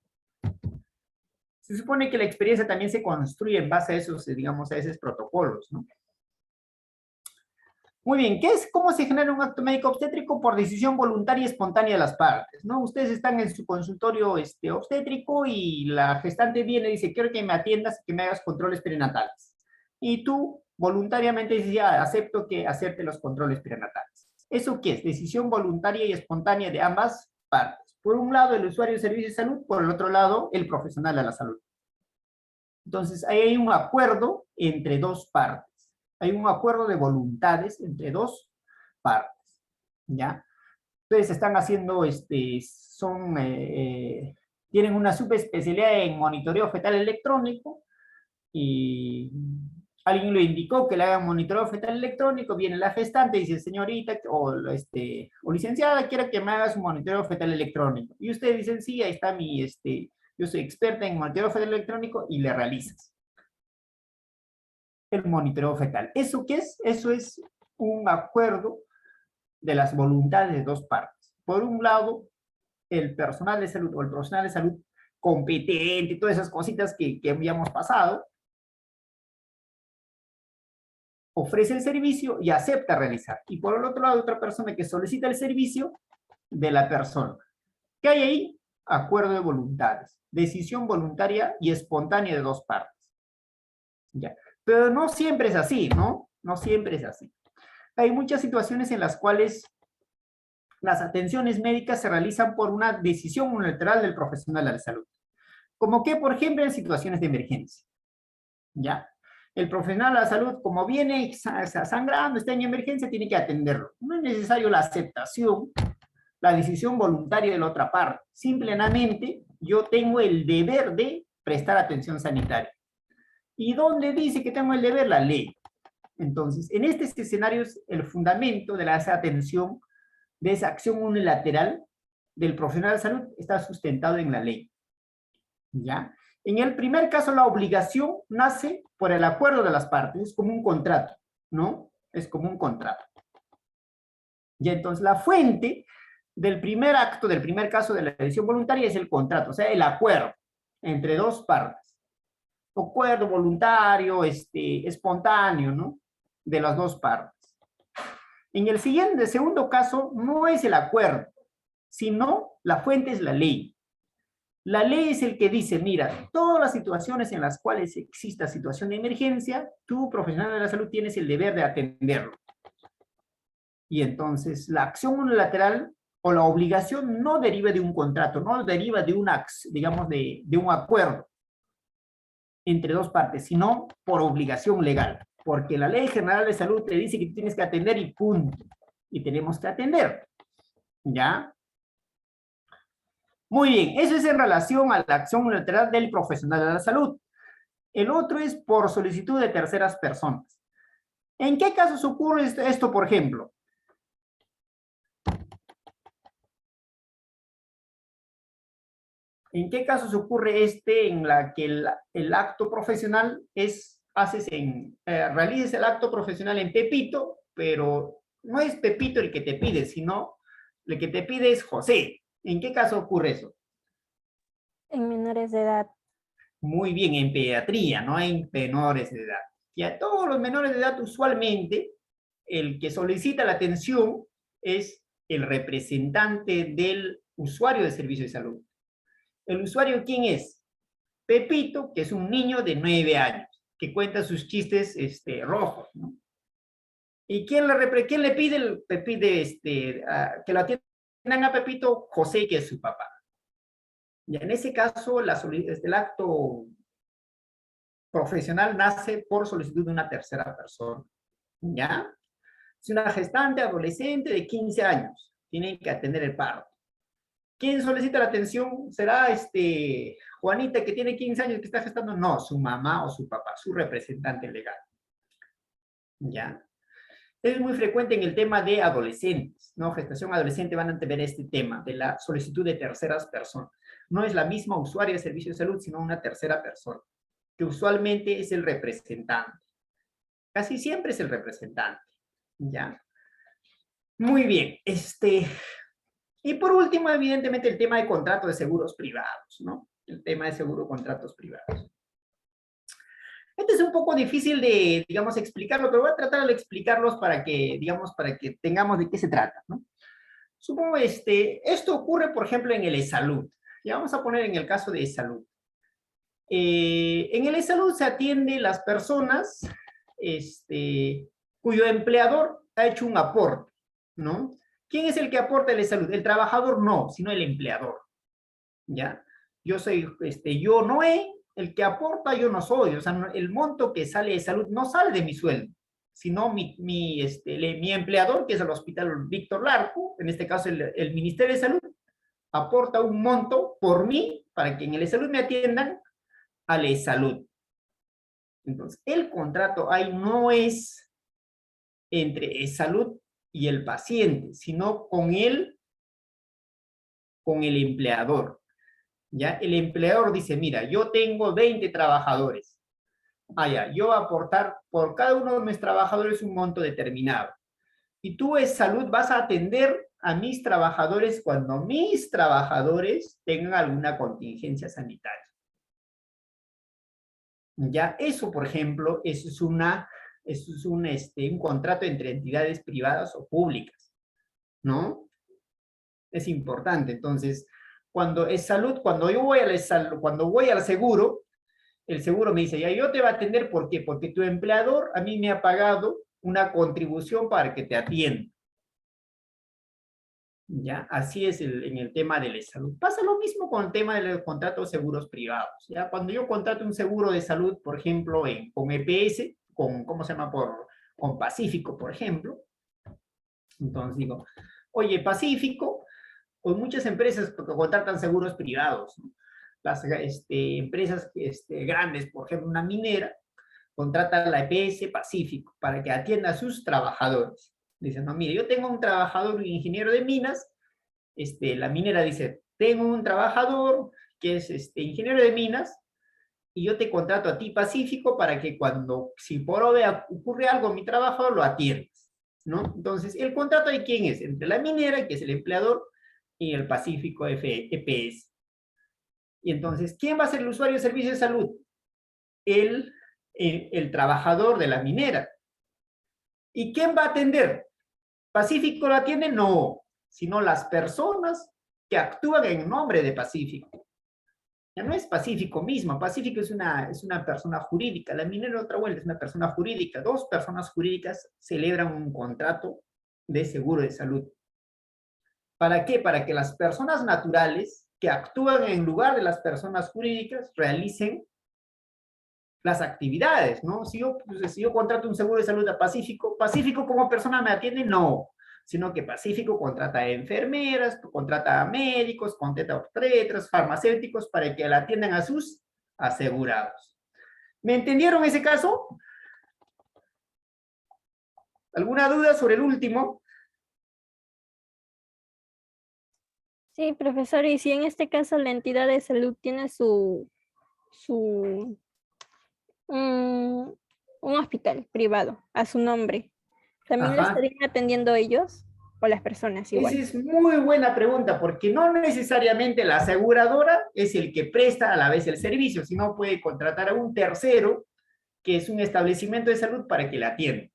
Se supone que la experiencia también se construye en base a esos, digamos, a esos protocolos, ¿no? Muy bien, ¿cómo se genera un acto médico obstétrico? Por decisión voluntaria y espontánea de las partes, ¿no? Ustedes están en su consultorio obstétrico y la gestante viene y dice, quiero que me atiendas, que me hagas controles perinatales. Y tú voluntariamente dices, ya, acepto que hacerte los controles perinatales. ¿Eso qué es? Decisión voluntaria y espontánea de ambas partes. Por un lado, el usuario de servicio de salud, por el otro lado, el profesional de la salud. Entonces, ahí hay un acuerdo entre dos partes. Hay un acuerdo de voluntades entre dos partes, ¿ya? Ustedes están haciendo, tienen una subespecialidad en monitoreo fetal electrónico y alguien lo indicó que le hagan monitoreo fetal electrónico, viene la gestante y dice, señorita o licenciada, quiero que me hagas un monitoreo fetal electrónico. Y ustedes dicen, sí, ahí está yo soy experta en monitoreo fetal electrónico y le realizas el monitoreo fetal. ¿Eso qué es? Eso es un acuerdo de las voluntades de dos partes. Por un lado, el personal de salud o el profesional de salud competente, todas esas cositas que habíamos pasado, ofrece el servicio y acepta realizar. Y por el otro lado, otra persona que solicita el servicio de la persona. ¿Qué hay ahí? Acuerdo de voluntades, decisión voluntaria y espontánea de dos partes. ¿Ya? Pero no siempre es así, ¿no? No siempre es así. Hay muchas situaciones en las cuales las atenciones médicas se realizan por una decisión unilateral del profesional de la salud. Como que, por ejemplo, en situaciones de emergencia. ¿Ya? El profesional de la salud, como viene sangrando, está en emergencia, tiene que atenderlo. No es necesario la aceptación, la decisión voluntaria de la otra parte. Simplemente, yo tengo el deber de prestar atención sanitaria. ¿Y dónde dice que tengo el deber? La ley. Entonces, en este escenario, el fundamento de esa atención, de esa acción unilateral del profesional de salud, está sustentado en la ley. ¿Ya? En el primer caso, la obligación nace por el acuerdo de las partes, es como un contrato, ¿no? Es como un contrato. Y entonces, la fuente del primer acto, del primer caso de la decisión voluntaria es el contrato, o sea, el acuerdo entre dos partes. Acuerdo voluntario, espontáneo, ¿no? De las dos partes. En el segundo caso, no es el acuerdo, sino la fuente es la ley. La ley es el que dice, mira, todas las situaciones en las cuales exista situación de emergencia, tú, profesional de la salud, tienes el deber de atenderlo. Y entonces, la acción unilateral o la obligación no deriva de un contrato, no deriva de digamos, de un acuerdo entre dos partes, sino por obligación legal. Porque la Ley General de Salud te dice que tienes que atender y punto. Y tenemos que atender. ¿Ya? Muy bien, eso es en relación a la acción unilateral del profesional de la salud. El otro es por solicitud de terceras personas. ¿En qué casos ocurre esto, por ejemplo? ¿En qué casos ocurre en la que el acto profesional realices el acto profesional en Pepito, pero no es Pepito el que te pide, sino el que te pide es José? ¿En qué caso ocurre eso? En menores de edad. Muy bien, en pediatría, no en menores de edad. Y a todos los menores de edad, usualmente, el que solicita la atención es el representante del usuario de servicio de salud. ¿El usuario quién es? Pepito, que es un niño de 9 años, que cuenta sus chistes rojos, ¿no? ¿Y quién le pide? Que lo atiendan a Pepito? José, que es su papá. Y en ese caso, el acto profesional nace por solicitud de una tercera persona. ¿Ya? Si una gestante adolescente de 15 años tiene que atender el parto. ¿Quién solicita la atención? ¿Será Juanita, que tiene 15 años, que está gestando? No, su mamá o su papá, su representante legal. ¿Ya? Es muy frecuente en el tema de adolescentes, ¿no? Gestación adolescente van a ver este tema de la solicitud de terceras personas. No es la misma usuaria de servicio de salud, sino una tercera persona, que usualmente es el representante. Casi siempre es el representante, ¿ya? Muy bien, y por último, evidentemente, el tema de contrato de seguros privados, ¿no? El tema de seguro contratos privados. Este es un poco difícil de, digamos, explicarlo, pero voy a tratar de explicarlos para que, digamos, para que tengamos de qué se trata, ¿no? Supongo, esto ocurre, por ejemplo, en el eSalud. Ya vamos a poner en el caso de eSalud. En el eSalud se atiende las personas, cuyo empleador ha hecho un aporte, ¿no? ¿Quién es el que aporta el eSalud? El trabajador no, sino el empleador, ¿ya? Yo soy, yo no he, el que aporta yo no soy, o sea, el monto que sale de salud no sale de mi sueldo, sino mi empleador, que es el Hospital Víctor Larco, en este caso el Ministerio de Salud, aporta un monto por mí, para que en el eSalud me atiendan al eSalud. Entonces, el contrato ahí no es entre eSalud y el paciente, sino con el empleador. ¿Ya? El empleador dice, mira, yo tengo 20 trabajadores. Ya, yo voy a aportar por cada uno de mis trabajadores un monto determinado. Y tú, eSalud, vas a atender a mis trabajadores cuando mis trabajadores tengan alguna contingencia sanitaria. Ya, eso, por ejemplo, eso es un contrato entre entidades privadas o públicas, ¿no? Es importante. Entonces, cuando eSalud, cuando yo voy cuando voy al seguro, el seguro me dice, ya yo te voy a atender, ¿por qué? Porque tu empleador a mí me ha pagado una contribución para que te atienda. ¿Ya? Así es en el tema del eSalud. Pasa lo mismo con el tema de los contratos de seguros privados. ¿Ya? Cuando yo contrato un seguro de salud, por ejemplo, con EPS, ¿cómo se llama? Con Pacífico, por ejemplo. Entonces digo, oye, Pacífico, pues muchas empresas contratan seguros privados, ¿no? Las empresas grandes, por ejemplo, una minera, contrata la EPS Pacífico para que atienda a sus trabajadores. Dicen, no, mire, yo tengo un trabajador, un ingeniero de minas, la minera dice, tengo un trabajador que es ingeniero de minas, y yo te contrato a ti, Pacífico, para que si por obra ocurre algo en mi trabajador, lo atiendas, ¿no? Entonces, ¿el contrato de quién es? Entre la minera, que es el empleador, y el Pacífico EPS. Y entonces, ¿quién va a ser el usuario de servicio de salud? El trabajador de la minera. ¿Y quién va a atender? ¿Pacífico lo atiende? No, sino las personas que actúan en nombre de Pacífico. Ya no es Pacífico mismo, Pacífico es una persona jurídica, la minera otra vuelta es una persona jurídica, dos personas jurídicas celebran un contrato de seguro de salud. ¿Para qué? Para que las personas naturales que actúan en lugar de las personas jurídicas realicen las actividades, ¿no? Si yo contrato un seguro de salud a Pacífico, ¿Pacífico como persona me atiende? No, sino que Pacífico contrata a enfermeras, contrata a médicos, contrata a obstetras, farmacéuticos para que la atiendan a sus asegurados. ¿Me entendieron ese caso? ¿Alguna duda sobre el último? Sí, profesor, y si en este caso la entidad de salud tiene un hospital privado a su nombre, ¿también lo Ajá. estarían atendiendo ellos o las personas igual? Esa es muy buena pregunta, porque no necesariamente la aseguradora es el que presta a la vez el servicio, sino puede contratar a un tercero, que es un establecimiento de salud, para que la atienda.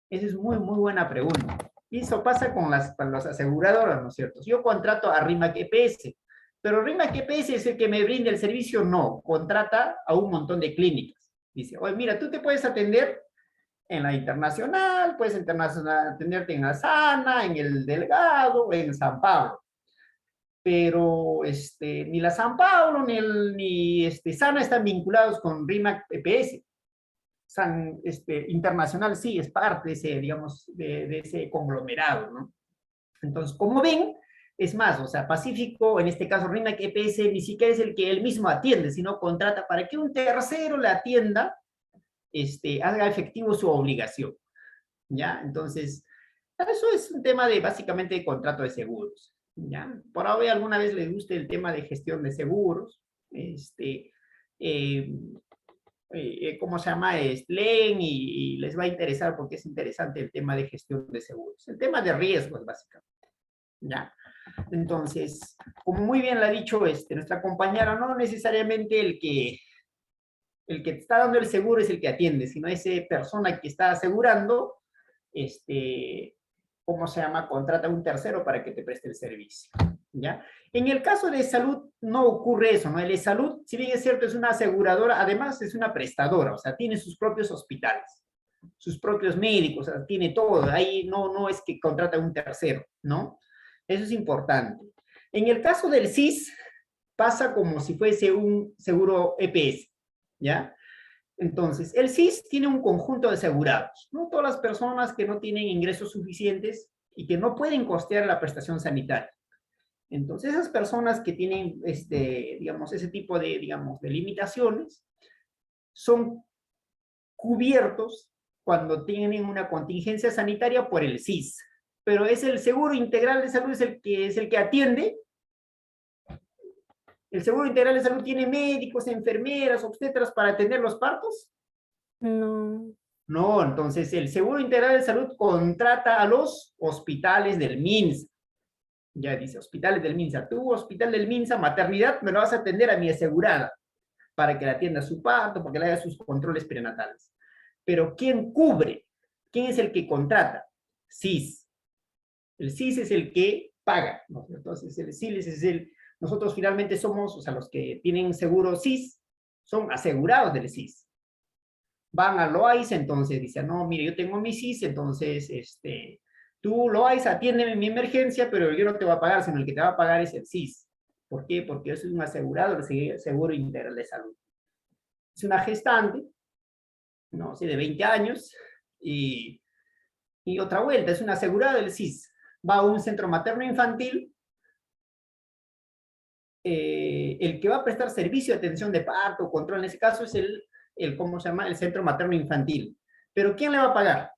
Esa es muy buena pregunta. Y eso pasa con las aseguradoras, ¿no es cierto? Yo contrato a RIMAC EPS, pero RIMAC EPS es el que me brinda el servicio, no, contrata a un montón de clínicas. Dice, oye, mira, tú te puedes atender en la Internacional, puedes atenderte en la Sana, en el Delgado, en San Pablo. pero ni la San Pablo ni Sana están vinculados con RIMAC EPS. Internacional sí es parte de ese, digamos, de ese conglomerado, ¿no? Entonces, como ven, es más, o sea, Pacífico, en este caso RIMAC EPS, ni siquiera es el que él mismo atiende, sino contrata para que un tercero le atienda, haga efectivo su obligación, ¿ya? Entonces, eso es un tema de, básicamente, de contrato de seguros, ¿ya? Por ahora, alguna vez les guste el tema de gestión de seguros, ¿cómo se llama? Leen y les va a interesar porque es interesante el tema de gestión de seguros. El tema de riesgos, básicamente, ¿ya? Entonces, como muy bien lo ha dicho nuestra compañera, no necesariamente el que te está dando el seguro es el que atiende, sino esa persona que está asegurando, ¿cómo se llama? Contrata a un tercero para que te preste el servicio, ¿ya? En el caso de salud no ocurre eso, ¿no? El de salud, si bien es cierto, es una aseguradora, además es una prestadora, o sea, tiene sus propios hospitales, sus propios médicos, o sea, tiene todo, ahí no es que contrata a un tercero, ¿no? Eso es importante. En el caso del SIS, pasa como si fuese un seguro EPS, ¿ya? Entonces, el SIS tiene un conjunto de asegurados, ¿no? Todas las personas que no tienen ingresos suficientes y que no pueden costear la prestación sanitaria. Entonces, esas personas que tienen, digamos, ese tipo de, digamos, de limitaciones, son cubiertos cuando tienen una contingencia sanitaria por el SIS. Pero es el Seguro Integral de Salud, es el que atiende. ¿El Seguro Integral de Salud tiene médicos, enfermeras, obstetras para atender los partos? No. No, entonces el Seguro Integral de Salud contrata a los hospitales del MINSA. Ya dice, hospitales del MINSA. Tú, hospital del MINSA, maternidad, me lo vas a atender a mi asegurada para que le atienda su parto, para que le haga sus controles prenatales. Pero ¿quién cubre? ¿Quién es el que contrata? SIS. El SIS es el que paga, ¿no? Entonces el SIS es nosotros finalmente somos, o sea, los que tienen seguro SIS, son asegurados del SIS. Van a Loaiza, entonces dicen, no, mire, yo tengo mi SIS, entonces, tú, Loaiza, atiéndeme mi emergencia, pero yo no te voy a pagar, sino el que te va a pagar es el SIS. ¿Por qué? Porque yo soy un asegurado del Seguro Integral de Salud. Es una gestante, no sé, de 20 años, y otra vuelta, es una asegurada del SIS. Va a un centro materno-infantil, el que va a prestar servicio de atención de parto, control, en ese caso es ¿cómo se llama? El centro materno-infantil. ¿Pero quién le va a pagar?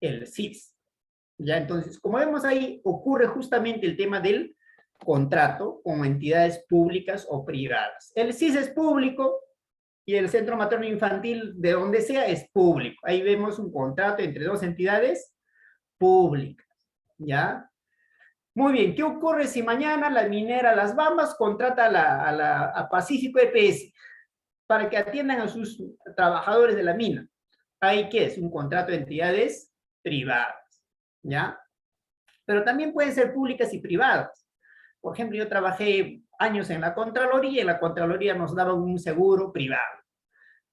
El SIS. ¿Ya? Entonces, como vemos ahí, ocurre justamente el tema del contrato con entidades públicas o privadas. El SIS es público y el centro materno-infantil, de donde sea, es público. Ahí vemos un contrato entre dos entidades públicas. ¿Ya? Muy bien, ¿qué ocurre si mañana la minera Las Bambas contrata a Pacífico EPS para que atiendan a sus trabajadores de la mina? ¿Ahí qué es? Un contrato de entidades privadas, ¿ya? Pero también pueden ser públicas y privadas. Por ejemplo, yo trabajé años en la Contraloría y en la Contraloría nos daban un seguro privado.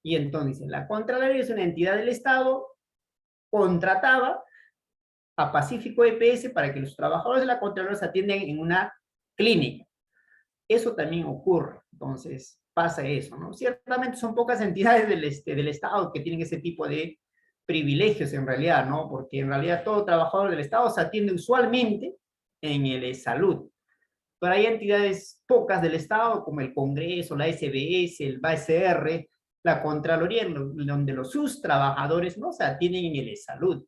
Y entonces, la Contraloría es una entidad del Estado, contrataba a Pacífico EPS para que los trabajadores de la Contraloría se atiendan en una clínica. Eso también ocurre. Entonces, pasa eso, ¿no? Ciertamente son pocas entidades del Estado que tienen ese tipo de privilegios en realidad, ¿no? Porque en realidad todo trabajador del Estado se atiende usualmente en el de salud. Pero hay entidades pocas del Estado, como el Congreso, la SBS, el BASR, la Contraloría, donde sus trabajadores no se atienden en el de salud.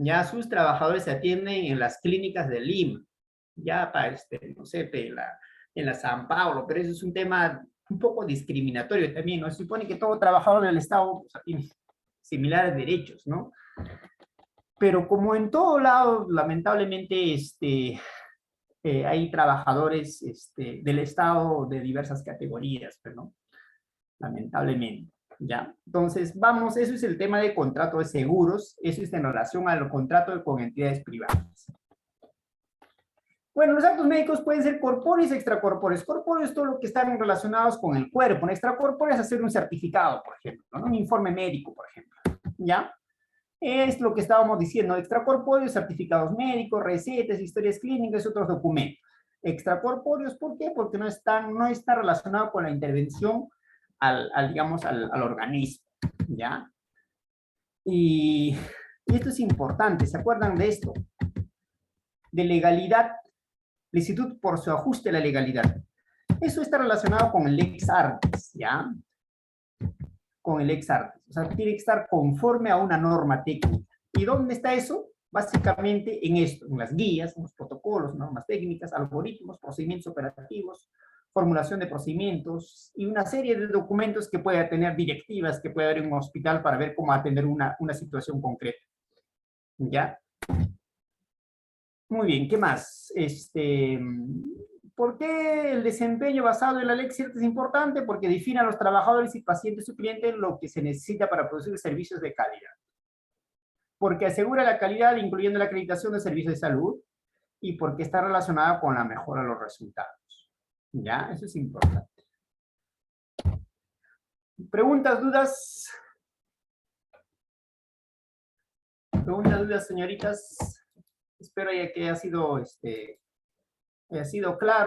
Ya sus trabajadores se atienden en las clínicas de Lima, ya para, no sé, en la San Pablo, pero eso es un tema un poco discriminatorio también, ¿no? Se supone que todo trabajador del Estado, o sea, tiene similares derechos, ¿no? Pero como en todo lado, lamentablemente, hay trabajadores del Estado de diversas categorías, pero no, lamentablemente. ¿Ya? Entonces, vamos, eso es el tema de contrato de seguros, eso es en relación al contrato con entidades privadas. Bueno, los actos médicos pueden ser corpóreos y extracorpóreos. Corpóreos es todo lo que están relacionados con el cuerpo. Extracorpóreos es hacer un certificado, por ejemplo, ¿no? Un informe médico, por ejemplo. ¿Ya? Es lo que estábamos diciendo, extracorpóreos, certificados médicos, recetas, historias clínicas, otros documentos. Extracorpóreos, ¿por qué? Porque no está relacionado con la intervención digamos, al organismo, ¿ya? Y esto es importante, ¿se acuerdan de esto? De legalidad, licitud por su ajuste a la legalidad. Eso está relacionado con el lex artis, ¿ya? Con el lex artis. O sea, tiene que estar conforme a una norma técnica. ¿Y dónde está eso? Básicamente en esto, en las guías, en los protocolos, normas técnicas, algoritmos, procedimientos operativos, formulación de procedimientos y una serie de documentos que pueda tener directivas que puede haber en un hospital para ver cómo atender una situación concreta. ¿Ya? Muy bien, ¿qué más? ¿Por qué el desempeño basado en la ley cierta es importante? Porque define a los trabajadores y pacientes su cliente lo que se necesita para producir servicios de calidad. Porque asegura la calidad, incluyendo la acreditación de servicios de salud, y porque está relacionada con la mejora de los resultados. ¿Ya? Eso es importante. ¿Preguntas, dudas? ¿Preguntas, dudas, señoritas? Espero que haya sido claro.